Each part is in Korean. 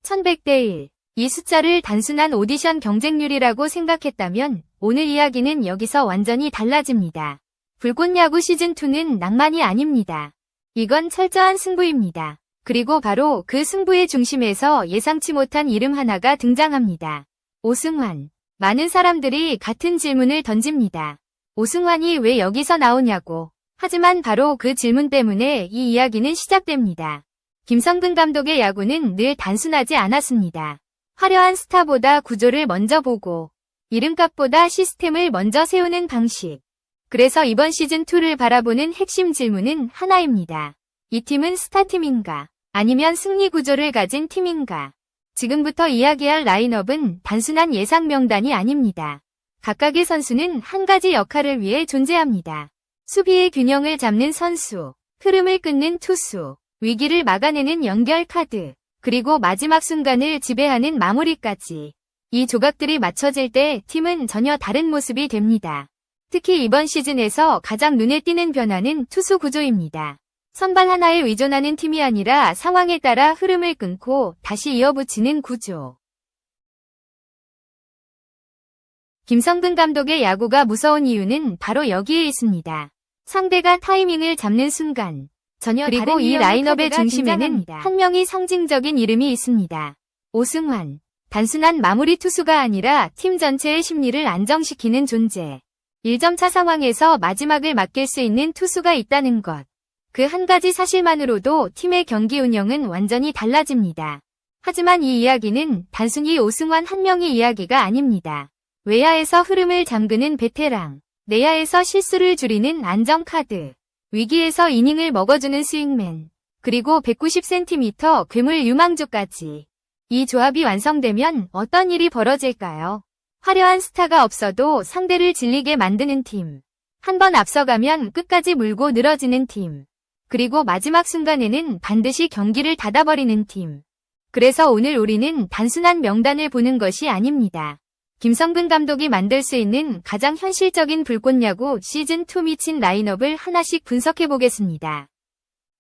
1100대 1. 이 숫자를 단순한 오디션 경쟁률이라고 생각했다면 오늘 이야기는 여기서 완전히 달라집니다. 불꽃야구 시즌2는 낭만이 아닙니다. 이건 철저한 승부입니다. 그리고 바로 그 승부의 중심에서 예상치 못한 이름 하나가 등장합니다. 오승환. 많은 사람들이 같은 질문을 던집니다. 오승환이 왜 여기서 나오냐고. 하지만 바로 그 질문 때문에 이 이야기는 시작됩니다. 김성근 감독의 야구는 늘 단순하지 않았습니다. 화려한 스타보다 구조를 먼저 보고 이름값보다 시스템을 먼저 세우는 방식. 그래서 이번 시즌2를 바라보는 핵심 질문은 하나입니다. 이 팀은 스타팀인가? 아니면 승리 구조를 가진 팀인가? 지금부터 이야기할 라인업은 단순한 예상 명단이 아닙니다. 각각의 선수는 한 가지 역할을 위해 존재합니다. 수비의 균형을 잡는 선수, 흐름을 끊는 투수, 위기를 막아내는 연결 카드, 그리고 마지막 순간을 지배하는 마무리까지. 이 조각들이 맞춰질 때 팀은 전혀 다른 모습이 됩니다. 특히 이번 시즌에서 가장 눈에 띄는 변화는 투수 구조입니다. 선발 하나에 의존하는 팀이 아니라 상황에 따라 흐름을 끊고 다시 이어붙이는 구조. 김성근 감독의 야구가 무서운 이유는 바로 여기에 있습니다. 상대가 타이밍을 잡는 순간, 전혀 그리고 다른 이 라인업의 중심에는 한 명이 상징적인 이름이 있습니다. 오승환. 단순한 마무리 투수가 아니라 팀 전체의 심리를 안정시키는 존재. 1점차 상황에서 마지막을 맡길 수 있는 투수가 있다는 것. 그 한 가지 사실만으로도 팀의 경기 운영은 완전히 달라집니다. 하지만 이 이야기는 단순히 오승환 한 명의 이야기가 아닙니다. 외야에서 흐름을 잠그는 베테랑, 내야에서 실수를 줄이는 안정카드, 위기에서 이닝을 먹어주는 스윙맨, 그리고 190cm 괴물 유망주까지. 이 조합이 완성되면 어떤 일이 벌어질까요? 화려한 스타가 없어도 상대를 질리게 만드는 팀. 한 번 앞서가면 끝까지 물고 늘어지는 팀. 그리고 마지막 순간에는 반드시 경기를 닫아버리는 팀. 그래서 오늘 우리는 단순한 명단을 보는 것이 아닙니다. 김성근 감독이 만들 수 있는 가장 현실적인 불꽃야구 시즌2 미친 라인업을 하나씩 분석해보겠습니다.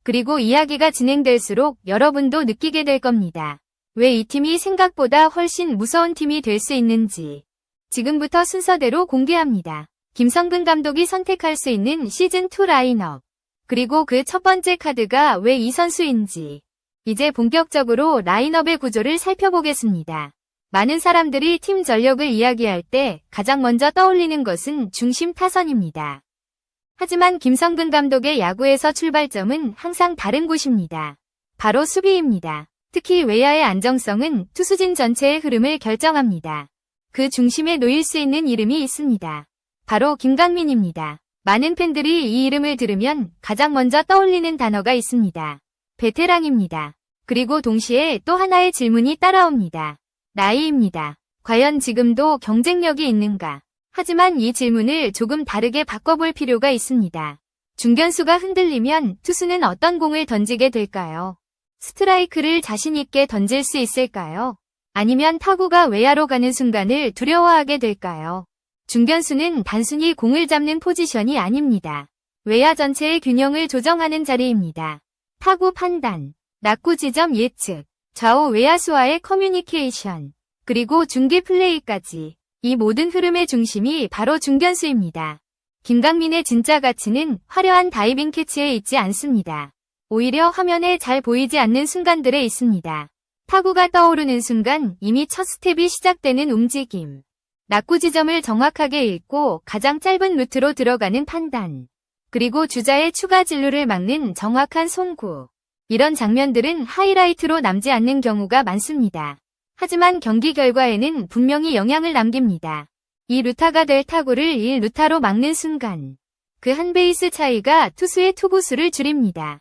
그리고 이야기가 진행될수록 여러분도 느끼게 될 겁니다. 왜 이 팀이 생각보다 훨씬 무서운 팀이 될 수 있는지. 지금부터 순서대로 공개합니다. 김성근 감독이 선택할 수 있는 시즌2 라인업. 그리고 그 첫 번째 카드가 왜 이 선수인지. 이제 본격적으로 라인업의 구조를 살펴보겠습니다. 많은 사람들이 팀 전력을 이야기할 때 가장 먼저 떠올리는 것은 중심 타선입니다. 하지만 김성근 감독의 야구에서 출발점은 항상 다른 곳입니다. 바로 수비입니다. 특히 외야의 안정성은 투수진 전체의 흐름을 결정합니다. 그 중심에 놓일 수 있는 이름이 있습니다. 바로 김강민입니다. 많은 팬들이 이 이름을 들으면 가장 먼저 떠올리는 단어가 있습니다. 베테랑입니다. 그리고 동시에 또 하나의 질문이 따라옵니다. 나이입니다. 과연 지금도 경쟁력이 있는가? 하지만 이 질문을 조금 다르게 바꿔볼 필요가 있습니다. 중견수가 흔들리면 투수는 어떤 공을 던지게 될까요? 스트라이크를 자신 있게 던질 수 있을까요? 아니면 타구가 외야로 가는 순간을 두려워하게 될까요? 중견수는 단순히 공을 잡는 포지션이 아닙니다. 외야 전체의 균형을 조정하는 자리입니다. 타구 판단, 낙구 지점 예측, 좌우 외야수와의 커뮤니케이션, 그리고 중계 플레이까지. 이 모든 흐름의 중심이 바로 중견수입니다. 김강민의 진짜 가치는 화려한 다이빙 캐치에 있지 않습니다. 오히려 화면에 잘 보이지 않는 순간들에 있습니다. 타구가 떠오르는 순간 이미 첫 스텝이 시작되는 움직임. 낙구 지점을 정확하게 읽고 가장 짧은 루트로 들어가는 판단. 그리고 주자의 추가 진루를 막는 정확한 송구. 이런 장면들은 하이라이트로 남지 않는 경우가 많습니다. 하지만 경기 결과에는 분명히 영향을 남깁니다. 이 루타가 될 타구를 1루타로 막는 순간. 그 한 베이스 차이가 투수의 투구수를 줄입니다.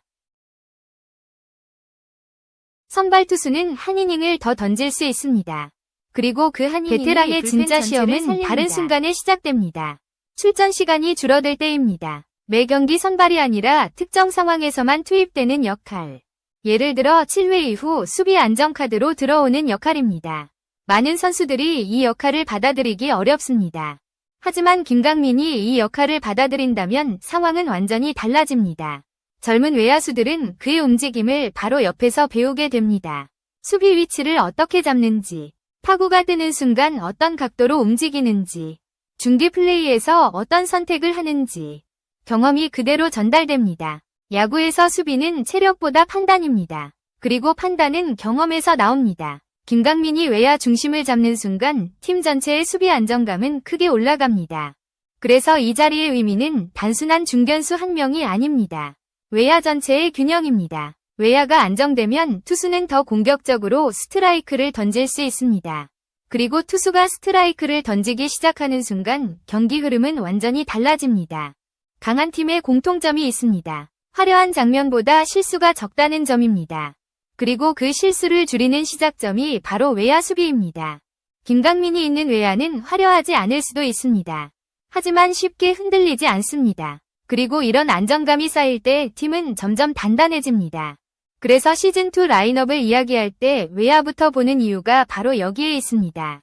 선발 투수는 한 이닝을 더 던질 수 있습니다. 그리고 그 한 이닝이 베테랑의 진짜 시험은 다른 순간에 시작됩니다. 출전 시간이 줄어들 때입니다. 매 경기 선발이 아니라 특정 상황에서만 투입되는 역할. 예를 들어 7회 이후 수비 안정카드로 들어오는 역할입니다. 많은 선수들이 이 역할을 받아들이기 어렵습니다. 하지만 김강민이 이 역할을 받아들인다면 상황은 완전히 달라집니다. 젊은 외야수들은 그의 움직임을 바로 옆에서 배우게 됩니다. 수비 위치를 어떻게 잡는지, 타구가 뜨는 순간 어떤 각도로 움직이는지, 중계 플레이에서 어떤 선택을 하는지 경험이 그대로 전달됩니다. 야구에서 수비는 체력보다 판단입니다. 그리고 판단은 경험에서 나옵니다. 김강민이 외야 중심을 잡는 순간 팀 전체의 수비 안정감은 크게 올라갑니다. 그래서 이 자리의 의미는 단순한 중견수 한 명이 아닙니다. 외야 전체의 균형입니다. 외야가 안정되면 투수는 더 공격적으로 스트라이크를 던질 수 있습니다. 그리고 투수가 스트라이크를 던지기 시작하는 순간 경기 흐름은 완전히 달라집니다. 강한 팀의 공통점이 있습니다. 화려한 장면보다 실수가 적다는 점입니다. 그리고 그 실수를 줄이는 시작점이 바로 외야 수비입니다. 김강민이 있는 외야는 화려하지 않을 수도 있습니다. 하지만 쉽게 흔들리지 않습니다. 그리고 이런 안정감이 쌓일 때 팀은 점점 단단해집니다. 그래서 시즌2 라인업을 이야기할 때 외야부터 보는 이유가 바로 여기에 있습니다.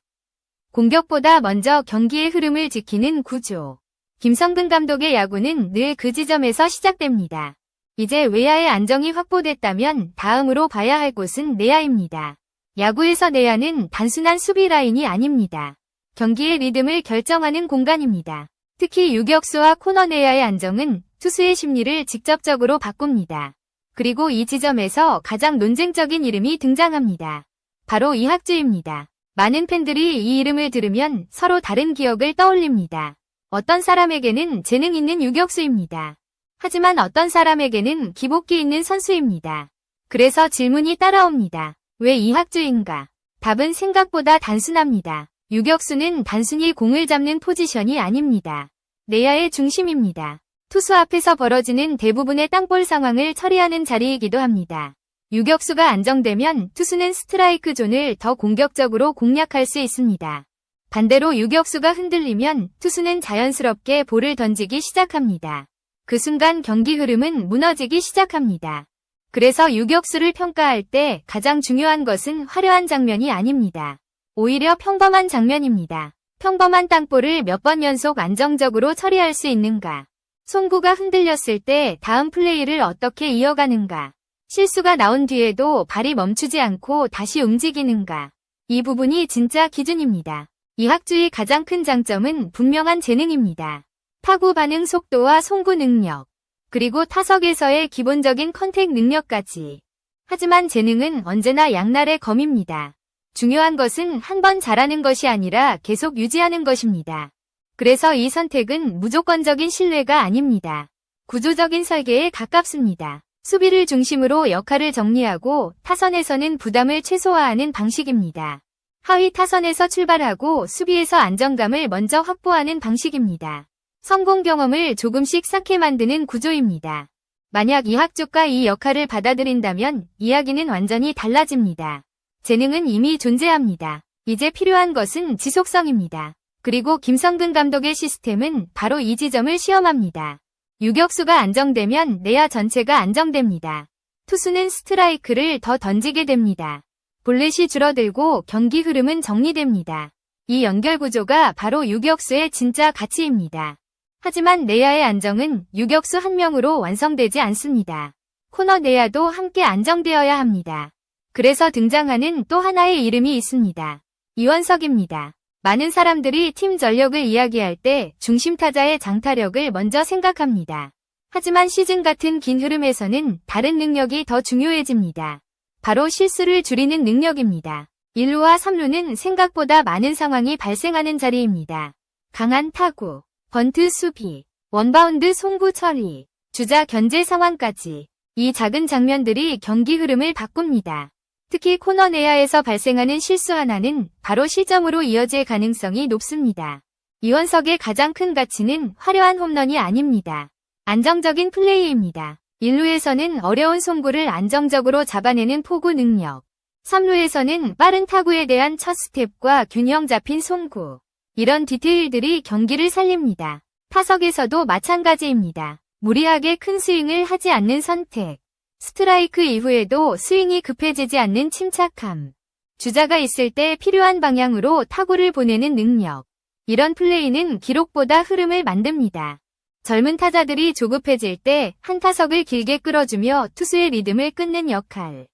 공격보다 먼저 경기의 흐름을 지키는 구조. 김성근 감독의 야구는 늘 그 지점에서 시작됩니다. 이제 외야의 안정이 확보됐다면 다음으로 봐야 할 곳은 내야입니다. 야구에서 내야는 단순한 수비 라인이 아닙니다. 경기의 리듬을 결정하는 공간입니다. 특히 유격수와 코너 내야의 안정은 투수의 심리를 직접적으로 바꿉니다. 그리고 이 지점에서 가장 논쟁적인 이름이 등장합니다. 바로 이학주입니다. 많은 팬들이 이 이름을 들으면 서로 다른 기억을 떠올립니다. 어떤 사람에게는 재능 있는 유격수입니다. 하지만 어떤 사람에게는 기복기 있는 선수입니다. 그래서 질문이 따라옵니다. 왜 이학주인가? 답은 생각보다 단순합니다. 유격수는 단순히 공을 잡는 포지션이 아닙니다. 내야의 중심입니다. 투수 앞에서 벌어지는 대부분의 땅볼 상황을 처리하는 자리이기도 합니다. 유격수가 안정되면 투수는 스트라이크 존을 더 공격적으로 공략할 수 있습니다. 반대로 유격수가 흔들리면 투수는 자연스럽게 볼을 던지기 시작합니다. 그 순간 경기 흐름은 무너지기 시작합니다. 그래서 유격수를 평가할 때 가장 중요한 것은 화려한 장면이 아닙니다. 오히려 평범한 장면입니다. 평범한 땅볼을 몇 번 연속 안정적으로 처리할 수 있는가? 송구가 흔들렸을 때 다음 플레이를 어떻게 이어가는가? 실수가 나온 뒤에도 발이 멈추지 않고 다시 움직이는가? 이 부분이 진짜 기준입니다. 이학주의 가장 큰 장점은 분명한 재능입니다. 타구 반응 속도와 송구 능력, 그리고 타석에서의 기본적인 컨택 능력까지. 하지만 재능은 언제나 양날의 검입니다. 중요한 것은 한 번 잘하는 것이 아니라 계속 유지하는 것입니다. 그래서 이 선택은 무조건적인 신뢰가 아닙니다. 구조적인 설계에 가깝습니다. 수비를 중심으로 역할을 정리하고 타선에서는 부담을 최소화하는 방식입니다. 하위 타선에서 출발하고 수비에서 안정감을 먼저 확보하는 방식입니다. 성공 경험을 조금씩 쌓게 만드는 구조입니다. 만약 이학주가 이 역할을 받아들인다면 이야기는 완전히 달라집니다. 재능은 이미 존재합니다. 이제 필요한 것은 지속성입니다. 그리고 김성근 감독의 시스템은 바로 이 지점을 시험합니다. 유격수가 안정되면 내야 전체가 안정됩니다. 투수는 스트라이크를 더 던지게 됩니다. 볼넷이 줄어들고 경기 흐름은 정리됩니다. 이 연결 구조가 바로 유격수의 진짜 가치입니다. 하지만 내야의 안정은 유격수 한 명으로 완성되지 않습니다. 코너 내야도 함께 안정되어야 합니다. 그래서 등장하는 또 하나의 이름이 있습니다. 이원석입니다. 많은 사람들이 팀 전력을 이야기할 때 중심 타자의 장타력을 먼저 생각합니다. 하지만 시즌 같은 긴 흐름에서는 다른 능력이 더 중요해집니다. 바로 실수를 줄이는 능력입니다. 1루와 3루는 생각보다 많은 상황이 발생하는 자리입니다. 강한 타구, 번트 수비, 원바운드 송구 처리, 주자 견제 상황까지 이 작은 장면들이 경기 흐름을 바꿉니다. 특히 코너 내야에서 발생하는 실수 하나는 바로 실점으로 이어질 가능성이 높습니다. 이원석의 가장 큰 가치는 화려한 홈런이 아닙니다. 안정적인 플레이입니다. 1루에서는 어려운 송구를 안정적으로 잡아내는 포구 능력, 3루에서는 빠른 타구에 대한 첫 스텝과 균형 잡힌 송구, 이런 디테일들이 경기를 살립니다. 타석에서도 마찬가지입니다. 무리하게 큰 스윙을 하지 않는 선택, 스트라이크 이후에도 스윙이 급해지지 않는 침착함, 주자가 있을 때 필요한 방향으로 타구를 보내는 능력, 이런 플레이는 기록보다 흐름을 만듭니다. 젊은 타자들이 조급해질 때 한 타석을 길게 끌어주며 투수의 리듬을 끊는 역할,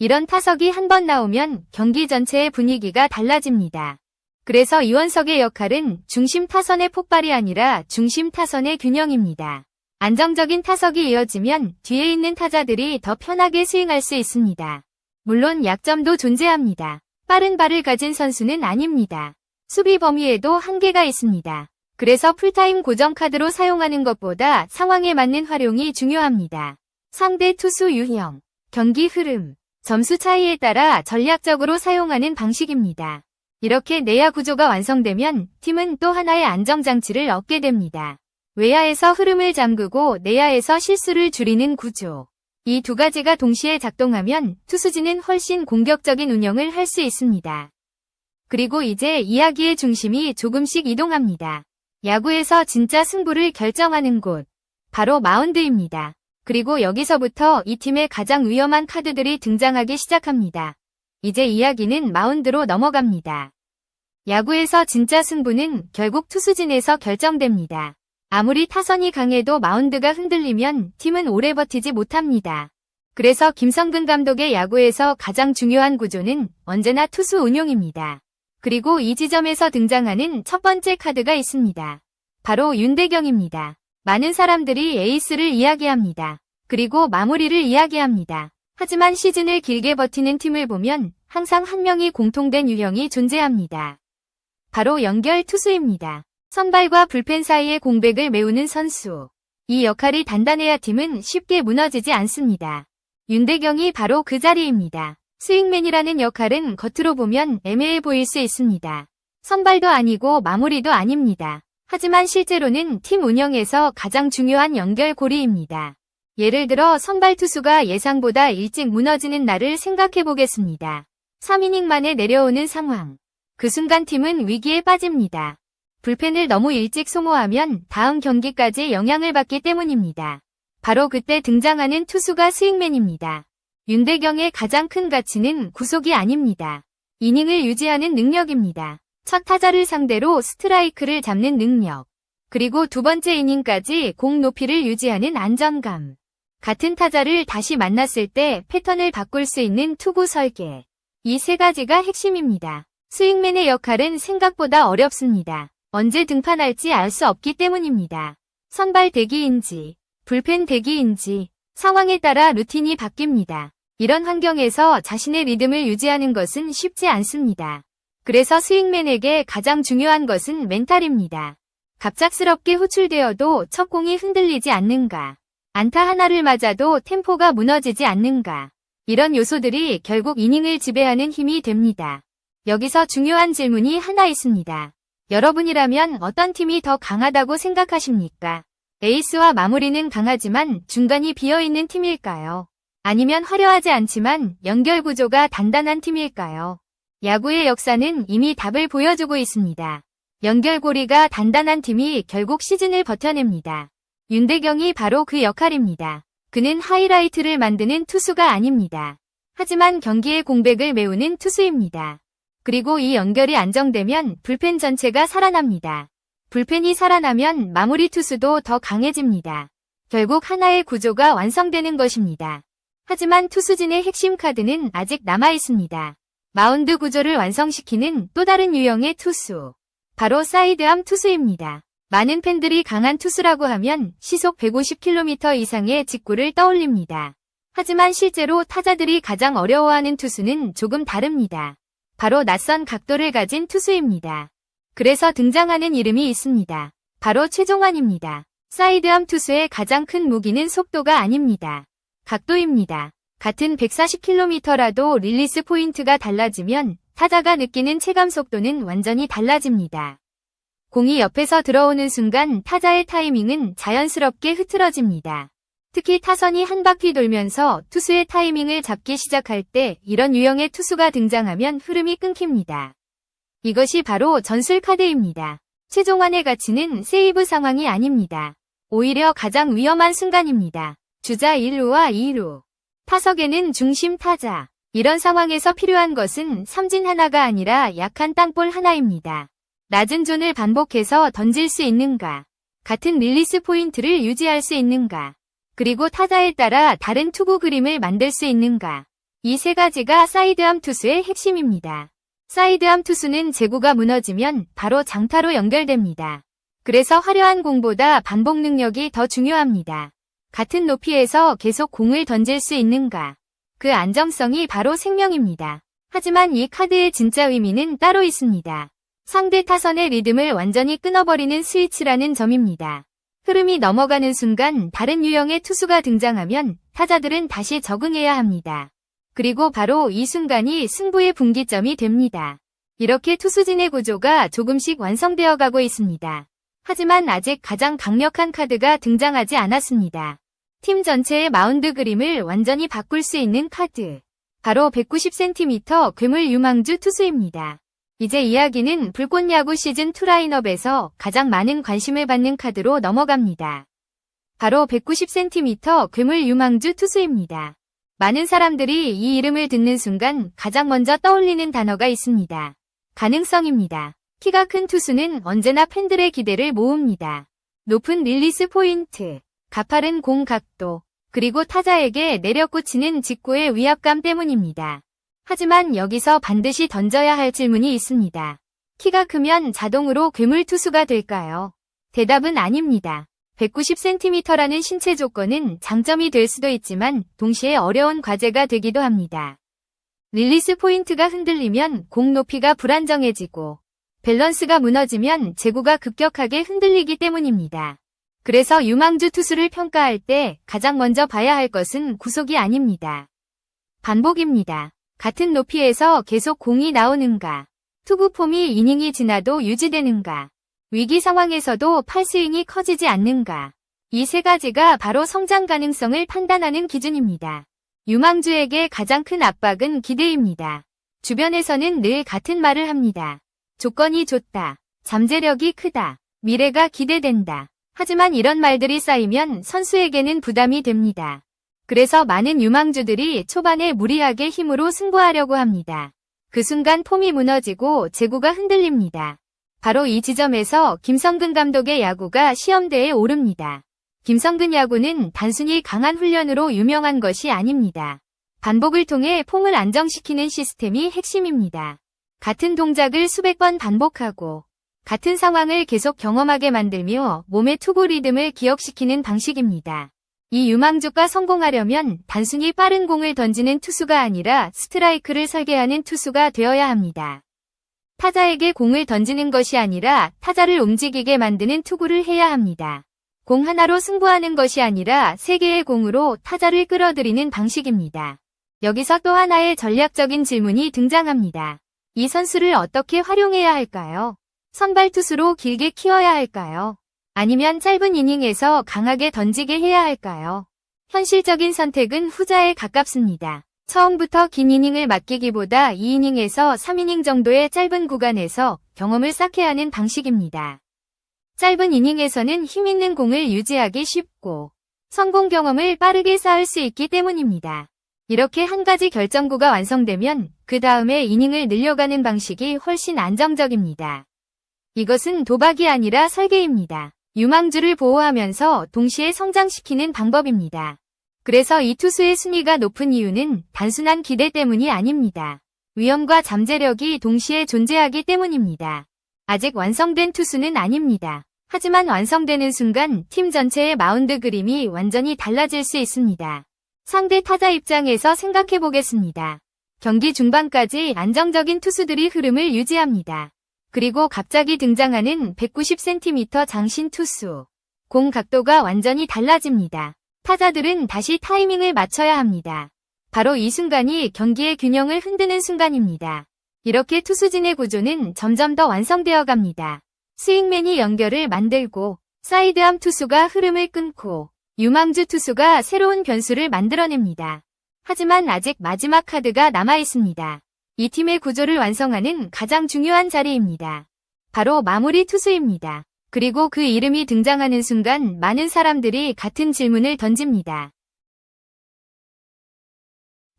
이런 타석이 한 번 나오면 경기 전체의 분위기가 달라집니다. 그래서 이원석의 역할은 중심 타선의 폭발이 아니라 중심 타선의 균형입니다. 안정적인 타석이 이어지면 뒤에 있는 타자들이 더 편하게 스윙할 수 있습니다. 물론 약점도 존재합니다. 빠른 발을 가진 선수는 아닙니다. 수비 범위에도 한계가 있습니다. 그래서 풀타임 고정 카드로 사용하는 것보다 상황에 맞는 활용이 중요합니다. 상대 투수 유형, 경기 흐름, 점수 차이에 따라 전략적으로 사용하는 방식입니다. 이렇게 내야 구조가 완성되면 팀은 또 하나의 안정장치를 얻게 됩니다. 외야에서 흐름을 잠그고 내야에서 실수를 줄이는 구조. 이 두 가지가 동시에 작동하면 투수진은 훨씬 공격적인 운영을 할 수 있습니다. 그리고 이제 이야기의 중심이 조금씩 이동합니다. 야구에서 진짜 승부를 결정하는 곳, 바로 마운드입니다. 그리고 여기서부터 이 팀의 가장 위험한 카드들이 등장하기 시작합니다. 이제 이야기는 마운드로 넘어갑니다. 야구에서 진짜 승부는 결국 투수진에서 결정됩니다. 아무리 타선이 강해도 마운드가 흔들리면 팀은 오래 버티지 못합니다. 그래서 김성근 감독의 야구에서 가장 중요한 구조는 언제나 투수 운용입니다. 그리고 이 지점에서 등장하는 첫 번째 카드가 있습니다. 바로 윤대경입니다. 많은 사람들이 에이스를 이야기합니다. 그리고 마무리를 이야기합니다. 하지만 시즌을 길게 버티는 팀을 보면 항상 한 명이 공통된 유형이 존재합니다. 바로 연결 투수입니다. 선발과 불펜 사이의 공백을 메우는 선수. 이 역할이 단단해야 팀은 쉽게 무너지지 않습니다. 윤대경이 바로 그 자리입니다. 스윙맨이라는 역할은 겉으로 보면 애매해 보일 수 있습니다. 선발도 아니고 마무리도 아닙니다. 하지만 실제로는 팀 운영에서 가장 중요한 연결고리입니다. 예를 들어 선발 투수가 예상보다 일찍 무너지는 날을 생각해 보겠습니다. 3이닝 만에 내려오는 상황. 그 순간 팀은 위기에 빠집니다. 불펜을 너무 일찍 소모하면 다음 경기까지 영향을 받기 때문입니다. 바로 그때 등장하는 투수가 스윙맨입니다. 윤대경의 가장 큰 가치는 구속이 아닙니다. 이닝을 유지하는 능력입니다. 첫 타자를 상대로 스트라이크를 잡는 능력. 그리고 두 번째 이닝까지 공 높이를 유지하는 안정감. 같은 타자를 다시 만났을 때 패턴을 바꿀 수 있는 투구 설계. 이 세 가지가 핵심입니다. 스윙맨의 역할은 생각보다 어렵습니다. 언제 등판할지 알 수 없기 때문입니다. 선발 대기인지, 불펜 대기인지, 상황에 따라 루틴이 바뀝니다. 이런 환경에서 자신의 리듬을 유지하는 것은 쉽지 않습니다. 그래서 스윙맨에게 가장 중요한 것은 멘탈입니다. 갑작스럽게 호출되어도 첫 공이 흔들리지 않는가. 안타 하나를 맞아도 템포가 무너지지 않는가. 이런 요소들이 결국 이닝을 지배하는 힘이 됩니다. 여기서 중요한 질문이 하나 있습니다. 여러분이라면 어떤 팀이 더 강하다고 생각하십니까? 에이스와 마무리는 강하지만 중간이 비어있는 팀일까요? 아니면 화려하지 않지만 연결 구조가 단단한 팀일까요? 야구의 역사는 이미 답을 보여주고 있습니다. 연결고리가 단단한 팀이 결국 시즌을 버텨냅니다. 윤대경이 바로 그 역할입니다. 그는 하이라이트를 만드는 투수가 아닙니다. 하지만 경기의 공백을 메우는 투수입니다. 그리고 이 연결이 안정되면 불펜 전체가 살아납니다. 불펜이 살아나면 마무리 투수도 더 강해집니다. 결국 하나의 구조가 완성되는 것입니다. 하지만 투수진의 핵심 카드는 아직 남아있습니다. 마운드 구조를 완성시키는 또 다른 유형의 투수. 바로 사이드암 투수입니다. 많은 팬들이 강한 투수라고 하면 시속 150km 이상의 직구를 떠올립니다. 하지만 실제로 타자들이 가장 어려워하는 투수는 조금 다릅니다. 바로 낯선 각도를 가진 투수입니다. 그래서 등장하는 이름이 있습니다. 바로 최종환입니다. 사이드암 투수의 가장 큰 무기는 속도가 아닙니다. 각도입니다. 같은 140km라도 릴리스 포인트가 달라지면 타자가 느끼는 체감 속도는 완전히 달라집니다. 공이 옆에서 들어오는 순간 타자의 타이밍은 자연스럽게 흐트러집니다. 특히 타선이 한 바퀴 돌면서 투수의 타이밍을 잡기 시작할 때 이런 유형의 투수가 등장하면 흐름이 끊깁니다. 이것이 바로 전술 카드입니다. 최종환의 가치는 세이브 상황이 아닙니다. 오히려 가장 위험한 순간입니다. 주자 1루와 2루. 타석에는 중심 타자. 이런 상황에서 필요한 것은 삼진 하나가 아니라 약한 땅볼 하나입니다. 낮은 존을 반복해서 던질 수 있는가. 같은 릴리스 포인트를 유지할 수 있는가. 그리고 타자에 따라 다른 투구 그림을 만들 수 있는가. 이 세 가지가 사이드암 투수의 핵심입니다. 사이드암 투수는 제구가 무너지면 바로 장타로 연결됩니다. 그래서 화려한 공보다 반복 능력이 더 중요합니다. 같은 높이에서 계속 공을 던질 수 있는가? 그 안정성이 바로 생명입니다. 하지만 이 카드의 진짜 의미는 따로 있습니다. 상대 타선의 리듬을 완전히 끊어버리는 스위치라는 점입니다. 흐름이 넘어가는 순간 다른 유형의 투수가 등장하면 타자들은 다시 적응해야 합니다. 그리고 바로 이 순간이 승부의 분기점이 됩니다. 이렇게 투수진의 구조가 조금씩 완성되어 가고 있습니다. 하지만 아직 가장 강력한 카드가 등장하지 않았습니다. 팀 전체의 마운드 그림을 완전히 바꿀 수 있는 카드. 바로 190cm 괴물 유망주 투수입니다. 이제 이야기는 불꽃야구 시즌2 라인업에서 가장 많은 관심을 받는 카드로 넘어갑니다. 바로 190cm 괴물 유망주 투수입니다. 많은 사람들이 이 이름을 듣는 순간 가장 먼저 떠올리는 단어가 있습니다. 가능성입니다. 키가 큰 투수는 언제나 팬들의 기대를 모읍니다. 높은 릴리스 포인트, 가파른 공 각도, 그리고 타자에게 내려꽂히는 직구의 위압감 때문입니다. 하지만 여기서 반드시 던져야 할 질문이 있습니다. 키가 크면 자동으로 괴물 투수가 될까요? 대답은 아닙니다. 190cm라는 신체 조건은 장점이 될 수도 있지만 동시에 어려운 과제가 되기도 합니다. 릴리스 포인트가 흔들리면 공 높이가 불안정해지고 밸런스가 무너지면 제구가 급격하게 흔들리기 때문입니다. 그래서 유망주 투수를 평가할 때 가장 먼저 봐야 할 것은 구속이 아닙니다. 반복입니다. 같은 높이에서 계속 공이 나오는가, 투구 폼이 이닝이 지나도 유지되는가, 위기 상황에서도 팔스윙이 커지지 않는가. 이 세 가지가 바로 성장 가능성을 판단하는 기준입니다. 유망주에게 가장 큰 압박은 기대입니다. 주변에서는 늘 같은 말을 합니다. 조건이 좋다, 잠재력이 크다, 미래가 기대된다. 하지만 이런 말들이 쌓이면 선수에게는 부담이 됩니다. 그래서 많은 유망주들이 초반에 무리하게 힘으로 승부하려고 합니다. 그 순간 폼이 무너지고 제구가 흔들립니다. 바로 이 지점에서 김성근 감독의 야구가 시험대에 오릅니다. 김성근 야구는 단순히 강한 훈련으로 유명한 것이 아닙니다. 반복을 통해 폼을 안정시키는 시스템이 핵심입니다. 같은 동작을 수백 번 반복하고 같은 상황을 계속 경험하게 만들며 몸의 투구 리듬을 기억시키는 방식입니다. 이 유망주가 성공하려면 단순히 빠른 공을 던지는 투수가 아니라 스트라이크를 설계하는 투수가 되어야 합니다. 타자에게 공을 던지는 것이 아니라 타자를 움직이게 만드는 투구를 해야 합니다. 공 하나로 승부하는 것이 아니라 3개의 공으로 타자를 끌어들이는 방식입니다. 여기서 또 하나의 전략적인 질문이 등장합니다. 이 선수를 어떻게 활용해야 할까요? 선발 투수로 길게 키워야 할까요? 아니면 짧은 이닝에서 강하게 던지게 해야 할까요? 현실적인 선택은 후자에 가깝습니다. 처음부터 긴 이닝을 맡기기보다 2이닝에서 3이닝 정도의 짧은 구간에서 경험을 쌓게 하는 방식입니다. 짧은 이닝에서는 힘있는 공을 유지하기 쉽고 성공 경험을 빠르게 쌓을 수 있기 때문입니다. 이렇게 한 가지 결정구가 완성되면 그 다음에 이닝을 늘려가는 방식이 훨씬 안정적입니다. 이것은 도박이 아니라 설계입니다. 유망주를 보호하면서 동시에 성장시키는 방법입니다. 그래서 이 투수의 순위가 높은 이유는 단순한 기대 때문이 아닙니다. 위험과 잠재력이 동시에 존재하기 때문입니다. 아직 완성된 투수는 아닙니다. 하지만 완성되는 순간 팀 전체의 마운드 그림이 완전히 달라질 수 있습니다. 상대 타자 입장에서 생각해 보겠습니다. 경기 중반까지 안정적인 투수들이 흐름을 유지합니다. 그리고 갑자기 등장하는 190cm 장신 투수. 공 각도가 완전히 달라집니다. 타자들은 다시 타이밍을 맞춰야 합니다. 바로 이 순간이 경기의 균형을 흔드는 순간입니다. 이렇게 투수진의 구조는 점점 더 완성되어 갑니다. 스윙맨이 연결을 만들고 사이드암 투수가 흐름을 끊고 유망주 투수가 새로운 변수를 만들어냅니다. 하지만 아직 마지막 카드가 남아 있습니다. 이 팀의 구조를 완성하는 가장 중요한 자리입니다. 바로 마무리 투수입니다. 그리고 그 이름이 등장하는 순간 많은 사람들이 같은 질문을 던집니다.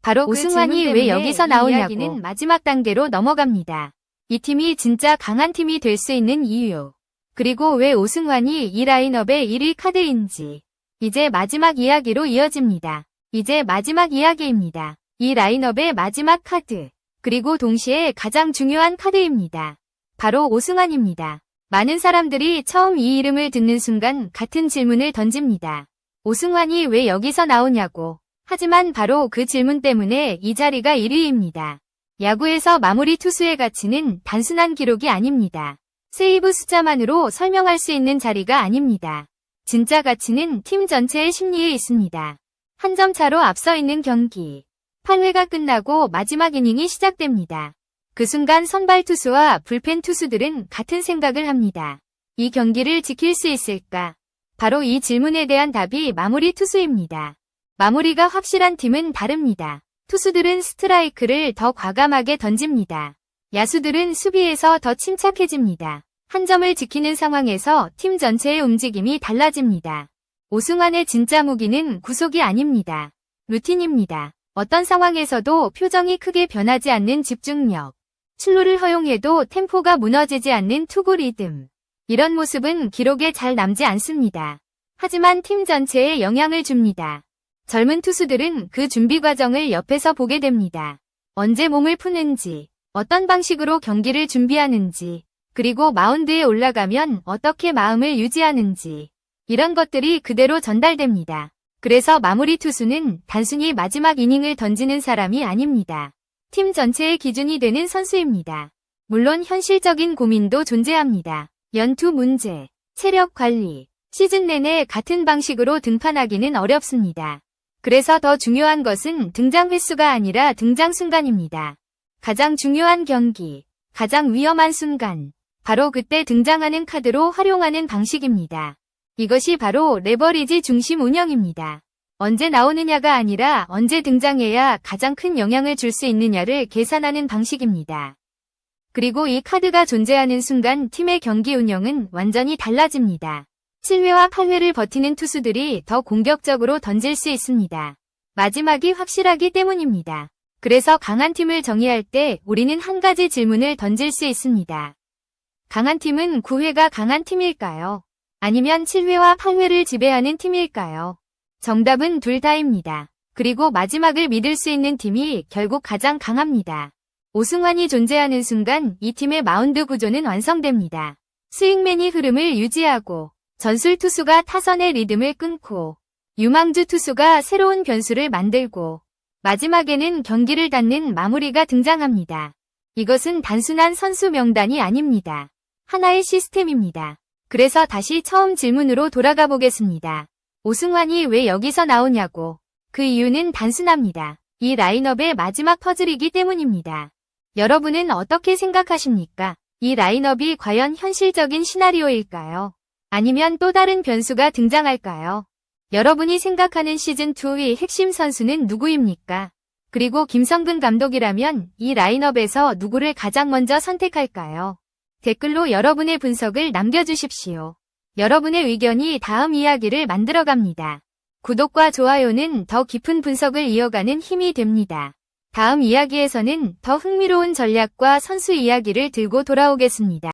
바로 오승환이 왜 여기서 나오냐고. 마지막 단계로 넘어갑니다. 이 팀이 진짜 강한 팀이 될 수 있는 이유. 그리고 왜 오승환이 이 라인업의 1위 카드인지. 이제 마지막 이야기로 이어집니다. 이제 마지막 이야기입니다. 이 라인업의 마지막 카드, 그리고 동시에 가장 중요한 카드입니다. 바로 오승환입니다. 많은 사람들이 처음 이 이름을 듣는 순간 같은 질문을 던집니다. 오승환이 왜 여기서 나오냐고. 하지만 바로 그 질문 때문에 이 자리가 1위입니다. 야구에서 마무리 투수의 가치는 단순한 기록이 아닙니다. 세이브 숫자만으로 설명할 수 있는 자리가 아닙니다. 진짜 가치는 팀 전체의 심리에 있습니다. 한 점 차로 앞서 있는 경기. 8회가 끝나고 마지막 이닝이 시작됩니다. 그 순간 선발 투수와 불펜 투수들은 같은 생각을 합니다. 이 경기를 지킬 수 있을까? 바로 이 질문에 대한 답이 마무리 투수입니다. 마무리가 확실한 팀은 다릅니다. 투수들은 스트라이크를 더 과감하게 던집니다. 야수들은 수비에서 더 침착해집니다. 한 점을 지키는 상황에서 팀 전체의 움직임이 달라집니다. 오승환의 진짜 무기는 구속이 아닙니다. 루틴입니다. 어떤 상황에서도 표정이 크게 변하지 않는 집중력. 출루를 허용해도 템포가 무너지지 않는 투구 리듬. 이런 모습은 기록에 잘 남지 않습니다. 하지만 팀 전체에 영향을 줍니다. 젊은 투수들은 그 준비 과정을 옆에서 보게 됩니다. 언제 몸을 푸는지, 어떤 방식으로 경기를 준비하는지, 그리고 마운드에 올라가면 어떻게 마음을 유지하는지, 이런 것들이 그대로 전달됩니다. 그래서 마무리 투수는 단순히 마지막 이닝을 던지는 사람이 아닙니다. 팀 전체의 기준이 되는 선수입니다. 물론 현실적인 고민도 존재합니다. 연투 문제, 체력 관리, 시즌 내내 같은 방식으로 등판하기는 어렵습니다. 그래서 더 중요한 것은 등장 횟수가 아니라 등장 순간입니다. 가장 중요한 경기, 가장 위험한 순간, 바로 그때 등장하는 카드로 활용하는 방식입니다. 이것이 바로 레버리지 중심 운영입니다. 언제 나오느냐가 아니라 언제 등장해야 가장 큰 영향을 줄 수 있느냐를 계산하는 방식입니다. 그리고 이 카드가 존재하는 순간 팀의 경기 운영은 완전히 달라집니다. 7회와 8회를 버티는 투수들이 더 공격적으로 던질 수 있습니다. 마지막이 확실하기 때문입니다. 그래서 강한 팀을 정의할 때 우리는 한 가지 질문을 던질 수 있습니다. 강한 팀은 9회가 강한 팀일까요? 아니면 7회와 8회를 지배하는 팀일까요? 정답은 둘 다입니다. 그리고 마지막을 믿을 수 있는 팀이 결국 가장 강합니다. 오승환이 존재하는 순간 이 팀의 마운드 구조는 완성됩니다. 스윙맨이 흐름을 유지하고, 전술 투수가 타선의 리듬을 끊고, 유망주 투수가 새로운 변수를 만들고, 마지막에는 경기를 닫는 마무리가 등장합니다. 이것은 단순한 선수 명단이 아닙니다. 하나의 시스템입니다. 그래서 다시 처음 질문으로 돌아가 보겠습니다. 오승환이 왜 여기서 나오냐고. 그 이유는 단순합니다. 이 라인업의 마지막 퍼즐이기 때문입니다. 여러분은 어떻게 생각하십니까? 이 라인업이 과연 현실적인 시나리오일까요? 아니면 또 다른 변수가 등장할까요? 여러분이 생각하는 시즌2의 핵심 선수는 누구입니까? 그리고 김성근 감독이라면 이 라인업에서 누구를 가장 먼저 선택할까요? 댓글로 여러분의 분석을 남겨주십시오. 여러분의 의견이 다음 이야기를 만들어갑니다. 구독과 좋아요는 더 깊은 분석을 이어가는 힘이 됩니다. 다음 이야기에서는 더 흥미로운 전략과 선수 이야기를 들고 돌아오겠습니다.